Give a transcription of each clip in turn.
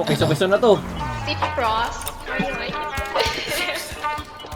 mo, kaysa na to. Deep Frost. Or you like it?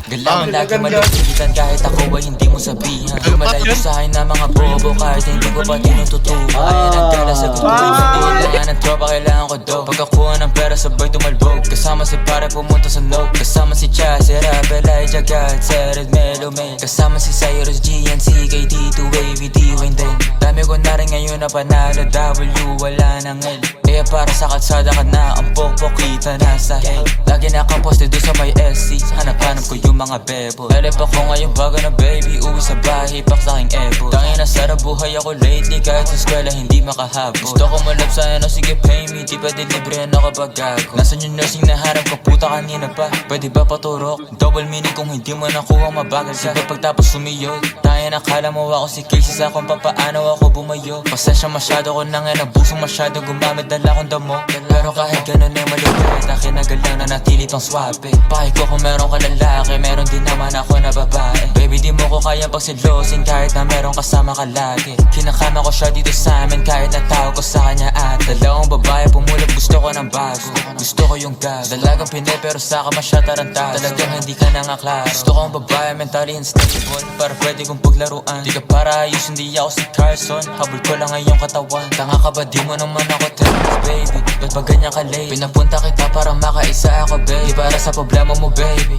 Galang lagi malupitan kahit ako ay hindi mo sabihan. Lumalayo sa akin na mga bobo kahit hindi ko pa tinututukan. Kaya nagkala sa gusto ko hindi lang ng tropa kailangan ko daw. Pagkakuha ng pera sabay tumalbog. Kasama si pare pumunta sa note. Kasama si Cha, si Rabel, Elijah, God, Sered, Melo, May. Kasama si Cyrus, GNC, KD2, Wavy, D-Wayne din. Dami ko na rin ngayon na panalo, W, wala nang L. Kaya para sa kalsada ka na, ang pokpok kita nasa hell. Lagi nakaposte doon sa may SC, hanap-hanap ko yung mga bebo. Elip ako ngayon bago na baby, uwi sa bahay, pak sa aking ebo. Tangin na sarap buhay ako lately, kahit sa eskwela hindi makahabol. Gusto ko malap sa ano, sige pay me, di pwede librehan ako pag gago. Nasaan yung nursing na harap ko, puta kanina pa, pwede ba paturok? Double meaning kung hindi mo nakuha mabagal ka. Sabay pagtapos sumiyod, tangin nakala mo ako si Casey sa kung papaano ako bumayo. Pasensya masyado ko nang nabusong masyado, gumamit dala akong damo. Pero kahit ganun ay malupit, akin nagalang na natili pang swabe. Pakay ko kung meron ka lalaki, meron din naman ako na babae. Baby di mo ko kayang pagsilosin kahit na meron kasama ka lagi. Kinakama ko siya dito sa amin kahit natawag ko sa kanya at dalawang babae pumulot, gusto ko ng bago. Gusto ko yung gas, dalagang pinay pero saka masya tarantado. Talagang hindi ka nangaklaro. Gusto ko ang babae mentally unstable, para pwede kong paglaruan. Di ka para ayos, hindi ako si Carson, habol ko lang ngayong katawan. Tanga ka ba di mo naman ako tennis baby, ba't ba ganyan ka late? Pinapunta kita para makaisa ako baby, di para sa problema mo baby.